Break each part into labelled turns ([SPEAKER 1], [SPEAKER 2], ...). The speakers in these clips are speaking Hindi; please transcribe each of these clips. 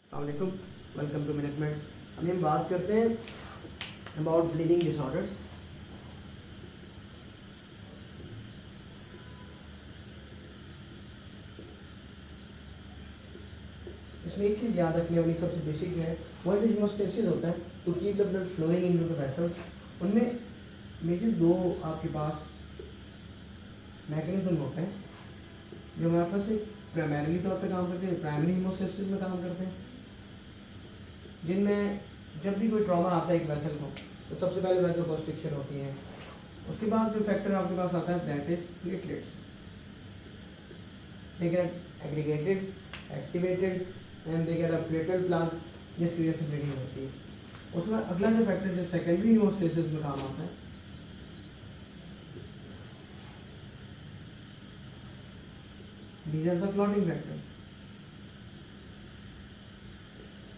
[SPEAKER 1] अस्सलामुअलैकुम, वेलकम टू मिनट मिनट्स। अभी हम बात करते हैं अबाउट ब्लीडिंग डिसऑर्डर्स। इसमें एक चीज़ याद रखने वाली सबसे बेसिक है, वो है जो हीमोस्टेसिस होता है to keep the blood flowing into the vessels. उनमें मेजर दो आपके पास मैकेनिज्म होते हैं जो हमारे पास एक प्राइमरीली तौर पे काम करते हैं, प्राइमरी हीमोस्टेसिस में काम करते हैं, जिनमें जब भी कोई ट्रॉमा आता है एक वेसल को तो सबसे पहले वेसल कॉन्स्ट्रिक्शन होती है। उसके बाद जो फैक्टर आपके पास आता है that is platelets. They get aggregated, activated and they get a platelet plant, जिसकी वजह से ब्लीडिंग होती है। उसमें अगला जो फैक्टर जो सेकेंडरी हीमोस्टेसिस में काम आता है, these are the clotting factors.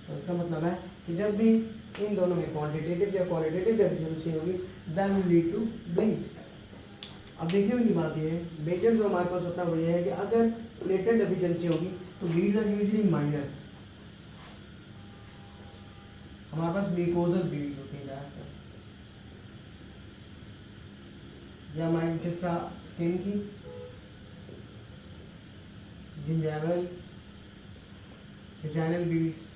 [SPEAKER 1] तो इसका मतलब है कि जब भी इन दोनों में क्वांटिटेटिव या क्वालिटेटिव डेफिशिएंसी होगी that will lead to bleed. अब देखने वाली बात यह है, मेजर जो हमारे पास होता है वो ये है कि अगर प्लेटलेट डेफिशिएंसी होगी तो ब्लीड आर यूजुअली माइनर। हमारे पास म्यूकोजल ब्लीड्स होती है ज़्यादातर, या माइंड जिस तरह स्किन की, जिंजाइवल, वेजाइनल ब्लीड्स।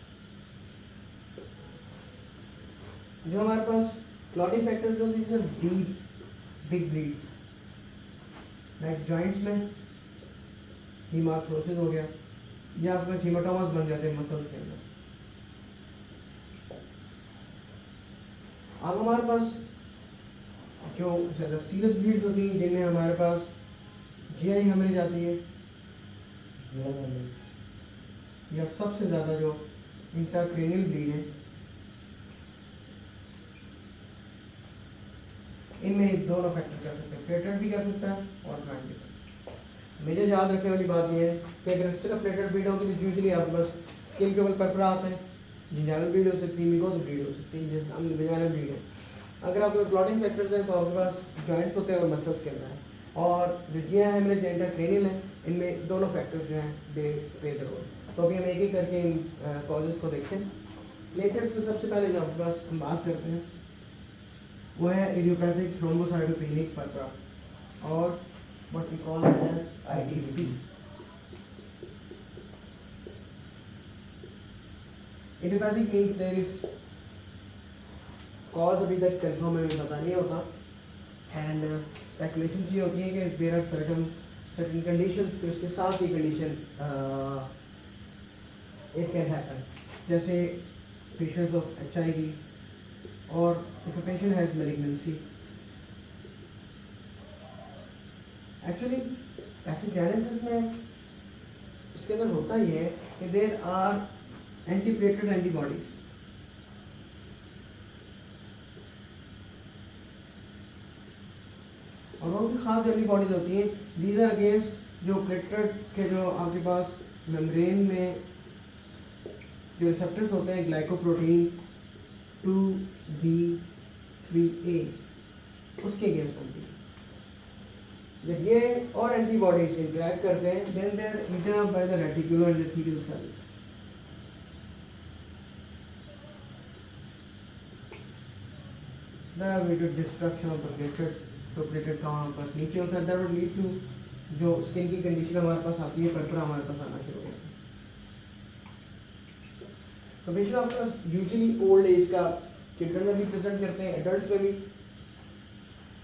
[SPEAKER 1] जो हमारे पास क्लॉटिंग फैक्टर्स होती है deep big bleeds, like joints में हीमार्थ्रोसिस हो गया, या आपके पास हीमाटोमास बन जाते हैं मसल्स के अंदर। अब हमारे पास जो ज़्यादा सीरियस ब्लीड्स होती हैं जिनमें हमारे पास जीआई हेमरेज आती है, या सबसे ज़्यादा जो इंट्राक्रेनियल ब्लीड है, इनमें दोनों फैक्टर कर सकते हैं, प्लेटलेट भी कर सकता है और जॉइंट भी कर सकता है। मेजर याद रखने वाली बात यह है कि अगर सिर्फ प्लेटलेट ब्लीड होगी तो यूजुअली आपके पास स्किन के ऊपर पर्परा आता है, जिंजाइवल ब्लीड हो सकती है, म्यूकोजल ब्लीड हो सकती है, जैसे वेजाइनल ब्लीड है। अगर आपके क्लॉटिंग फैक्टर्स हैं तो आपके पास जॉइंट्स होते हैं और मसल्स के अंदर है, और जो जीआई हेमरेज इंट्राक्रेनियल है, इनमें दोनों फैक्टर्स जो हैं दे प्ले द रोल। तो अभी हम एक एक करके इन कॉजेज को देखते हैं। प्लेटलेट्स में सबसे पहले जो आपके पास हम बात करते हैं वो है इडियोपैथिक थ्रोम्बोसाइटोपेनिक पर्परा, और what we call as ITP. Idiopathic means there is cause अभी तक कंफर्म हमें पता नहीं होता, एंड स्पेकुलेशन ये होती है कि देयर आर सर्टेन कंडीशंस कि उसके साथ ये कंडीशन इट कैन हैपन, जैसे पेशेंट्स ऑफ HIV, और if a patient has malignancy. Actually pathogenesis में इसके अंदर होता ही है कि देयर आर एंटीप्लेटलेट एंटीबॉडीज, और वो भी खास एंटीबॉडीज होती हैं। दीज आर अगेंस्ट जो प्लेटलेट के जो आपके पास मेम्ब्रेन में जो रिसेप्टर्स होते हैं ग्लाइकोप्रोटीन 2B3A, उसके अगेंस्ट होती है। जब ये और एंटीबॉडीज इंटरैक्ट करते हैं then they are eaten up by the reticulo endothelial cells. The immediate destruction of the platelets, तो प्लेटलेट का हमारे पास नीचे होता है, दैट वुड लीड टू जो स्किन की कंडीशन हमारे पास आती है, पर्परा हमारे पास आना शुरू हो जाता है। तो पेशेंट आपके पास यूजुअली ओल्ड एज का, चिल्ड्रन में भी प्रेजेंट करते हैं, एडल्ट्स में भी।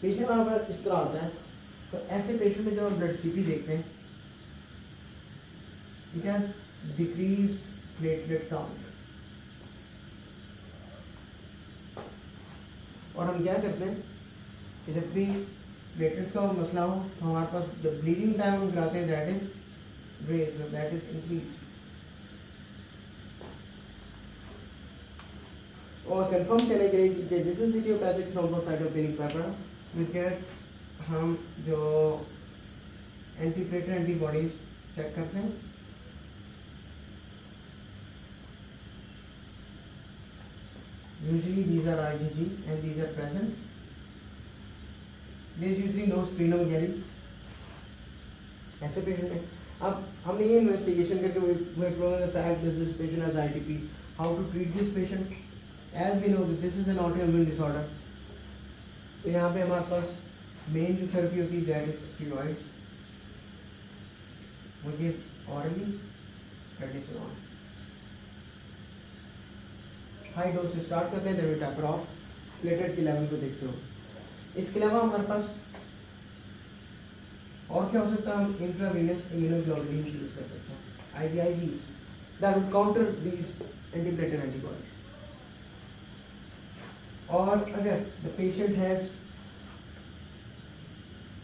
[SPEAKER 1] पेशेंट हमारे पास इस तरह आता है, तो ऐसे पेशेंट में जब हम ब्लड सीपी देखते हैं it has decreased platelet count, और हम क्या करते हैं कि जब भी प्लेटलेट्स का मसला हो तो हमारे पास जब ब्लीडिंग टाइम हम कराते हैं that is raised, that is increased. और कंफर्म करने के लिए कि this is idiopathic thrombocytopenic purpura, which हम जो एंटीप्लेटलेट एंटीबॉडीज चेक करते हैं। Usually these are IgG and these are present. There is usually no splenomegaly ऐसे पेशेंट में। अब हमने ये इन्वेस्टिगेशन करके we proven the fact that this patient has ITP. How to treat this patient? As we know that this is an autoimmune disorder. तो यहाँ पे हमारे पास मेन जो थेरेपी होती है that is steroids. We give orally prednisolone. High dose से स्टार्ट करते हैं, then we taper off. Platelet के लेवल को देखते हो. इसके अलावा हमारे पास और क्या हो सकता है? हम इंट्रावेनस इम्यूनोग्लोबुलिन यूज कर सकते हैं, IVIGs that would counter these antiplatelet antibodies. और अगर the patient has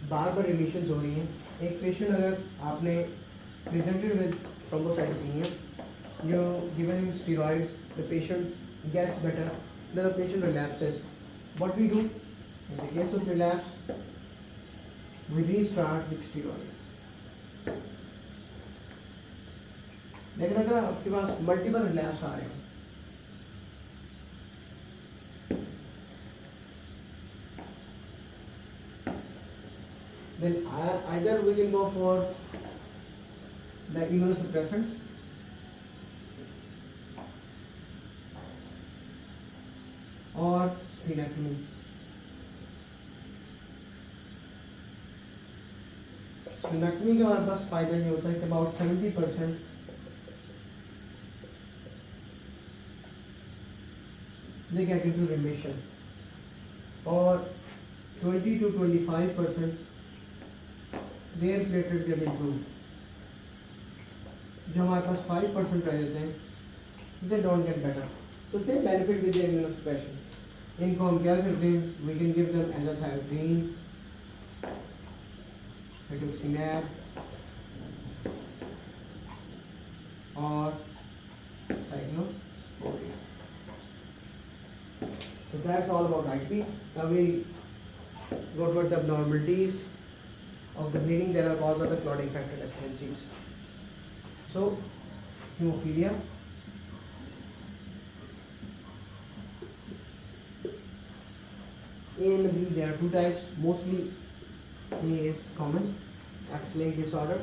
[SPEAKER 1] bar bar remissions हो रही हैं, एक पेशेंट अगर आपने presented with thrombocytopenia, you given him steroids, the patient gets better, then the patient relapses. What we do in the case of relapse, we restart with steroids. लेकिन अगर आपके पास मल्टीपल रिलैप्स आ रहे हैं, then either we can go for the immunosuppressants और splenectomy. स्प्लेनेक्टमी का हमारे पास फायदा ये होता है कि about 70% they get into remission और 20 to 25% their platelets get improved. जो हमारे पास 5% रह जाते हैं they don't get better. तो they benefit with the immunosuppression. इनको हम क्या करते हैं? We can give them azathioprine, rituximab और cyclosporine. So that's all about ITP. Now we go toward the abnormalities of the bleeding that are caused by the clotting factor deficiencies. So hemophilia, A and B, there are two types. Mostly A is common, X-linked disorder,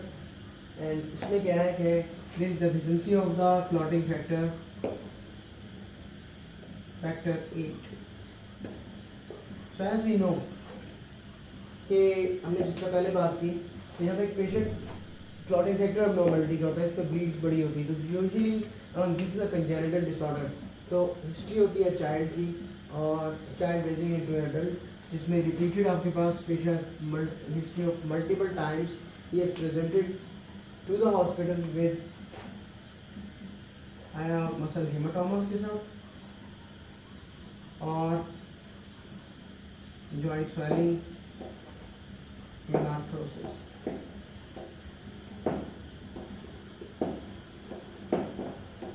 [SPEAKER 1] and इसमें क्या है कि there is deficiency of the clotting factor 8. So as we know कि हमने जिस तरह पहले बात की कि जब एक पेशेंट क्लॉटिंग फैक्टर abnormality का होता है, इस पर ब्लीड्स बड़ी होती है, तो usually this is a congenital disorder. तो हिस्ट्री होती है चाइल्ड की और चाइल्ड रेजिंग इनटू एडल्ट, जिसमें रिपीटेड आपके पास patient history of multiple times he is presented to the hospital with muscle haematomas के साथ और joint swelling, arthrosis.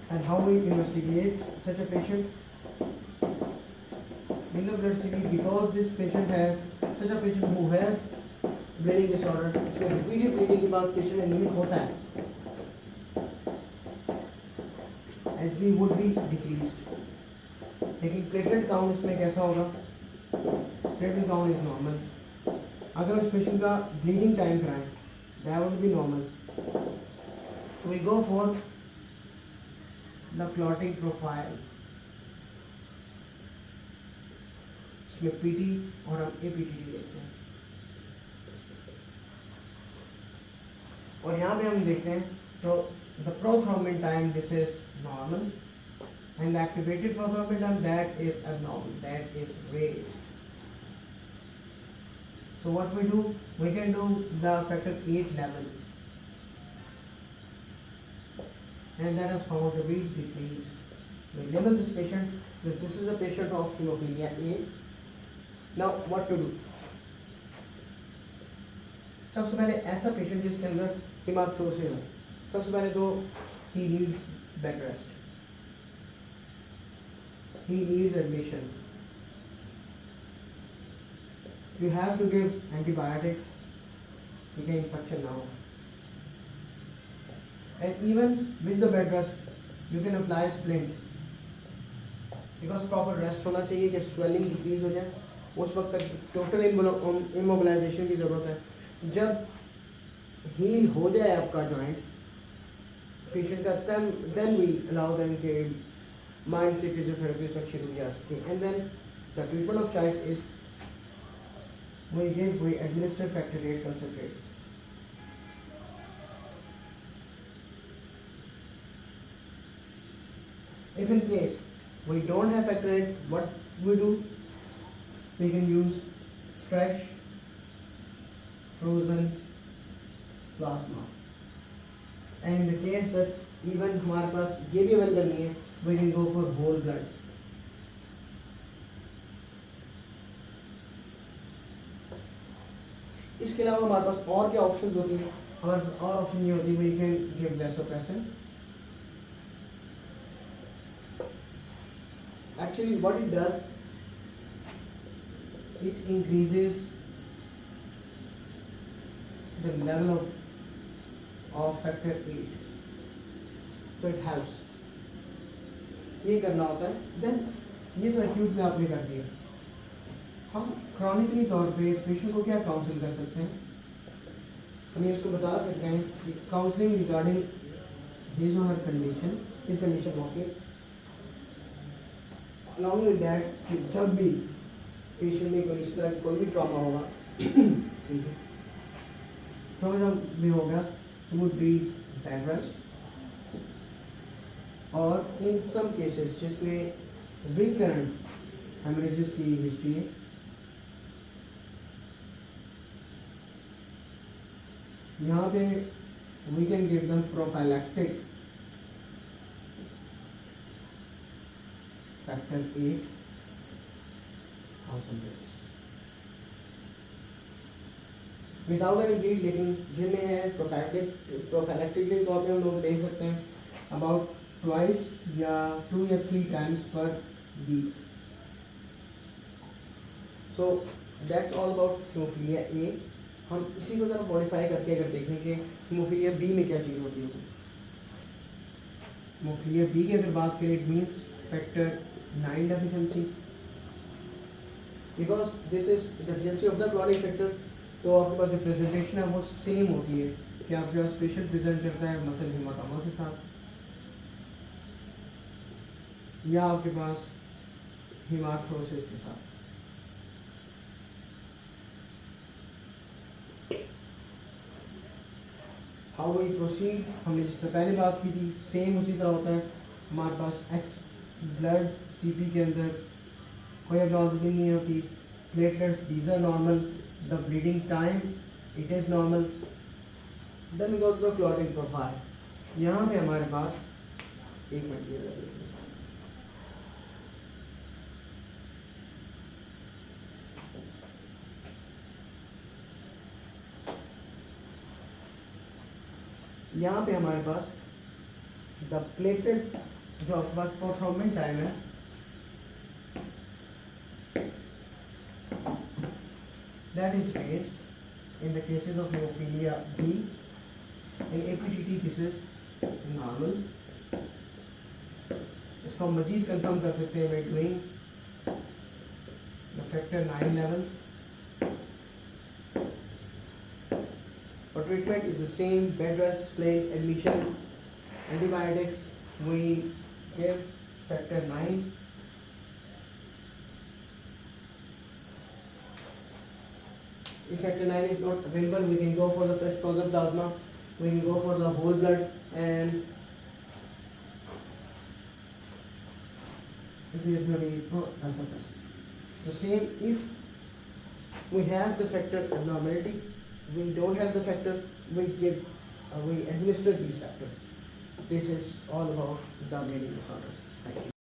[SPEAKER 1] And how we investigate such a patient? In the blood CT, because this patient has such a patient who has bleeding disorder, इसमें repeated bleeding के बाद patient anemic होता है, HB would be decreased. लेकिन platelet count इसमें कैसा होगा? Platelet count is normal. अगर उस पेशेंट का ब्लीडिंग टाइम कराएं, that would be normal. So we go for the clotting profile. इसमें PT और हम APTT देखते हैं और यहाँ पे हम देखते हैं तो the prothrombin time, this is normal, and the activated prothrombin time, that is abnormal, that is raised. So what we do, we can do the factor 8 levels, and that is found to be decreased. We label this patient that this is a patient of hemophilia A. Now what to do? सबसे पहले ऐसा पेशेंट जिसके अंदर हेमार्थ्रोसिस है, सबसे पहले तो he needs bed rest, he needs admission. You have to give antibiotics, ठीक है, infection now. And even with the bed rest, you can apply splint, because proper rest होना चाहिए कि swelling decrease हो जाए. उस वक्त तक total immobilization की ज़रूरत है. जब हील हो जाए आपका जॉइंट पेशेंट का, देन वी अलाउ देम के माइंड से फिजियोथेरेपी तक शुरू की जा सकती है. And then the treatment of choice is we administer factor VIII concentrates. If in case we don't have factor VIII, what we do? We can use fresh frozen plasma. And in the case that even हमारे पास ये भी अवेलेबल नहीं है, we can go for whole blood. इसके अलावा हमारे पास और क्या ऑप्शंस होती हैं? हमारे पास और ऑप्शन ये होती है, we can give vasopressin. Actually what it does, it increases the level of factor VIII, तो इट हेल्प्स. ये करना होता है. देन ये तो एक्यूट में आपने कर दिया. हम क्रॉनिकली तौर पे पेशेंट को क्या काउंसिल कर सकते हैं? हम ये उसको बता सकते हैं कि काउंसलिंग रिगार्डिंग हिज और हर कंडीशन, इस condition mostly, along with that कि जब भी पेशेंट में कोई इस तरह कोई भी ट्रॉमा होगा, ट्रॉमा जब भी होगा, वुड बी बेड रेस्ट, और इन सम केसेस जिसमें रिकरेंट हेमरेजेस की हिस्ट्री है, यहाँ पे we can give them prophylactic factor VIII concentrates without any bleed. लेकिन जिनमें है प्रोफाइलैक्टिक के तौर पे हम लोग दे सकते हैं अबाउट ट्वाइस या 2 या 3 times per week. So that's all about haemophilia A. हम इसी को जरा मॉडिफाई करके अगर देखें कि हीमोफीलिया B में क्या चीज़ होती है. हीमोफीलिया B की अगर बात करें, it means factor IX deficiency, because this is deficiency of the clotting factor. तो आपके पास जो प्रेजेंटेशन है वो सेम होती है कि आपके पास पेशेंट प्रेजेंट करता है मसल हेमाटोमा के साथ, या आपके पास हेमार्थ्रोसिस के साथ. हाउ वी प्रोसीड, हमने जिससे पहले बात की थी, सेम उसी तरह होता है. हमारे पास ब्लड CP के अंदर कोई एब्नॉर्मलिटी नहीं होती. Platelets these are normal, the bleeding time it is normal. Then we go to the clotting profile. यहाँ पे हमारे पास एक मिनट ये देखिए, यहाँ पे हमारे पास द प्लेटेड जो आपके पास प्रोथ्रोम्बिन टाइम है, that is based in the cases of hemophilia B. In APTT this is normal. इसको हम मजीद कंफर्म कर सकते हैं by doing the factor IX levels. For treatment is the same: bed rest, plain admission, antibiotics. We give factor IX. If factor IX is not available, we can go for the fresh frozen plasma. We can go for the whole blood, and if there is no need for vasopressin. The same if we have the factor abnormality, we don't have the factor, we administer these factors. This is all about the bleeding disorders. Thank you.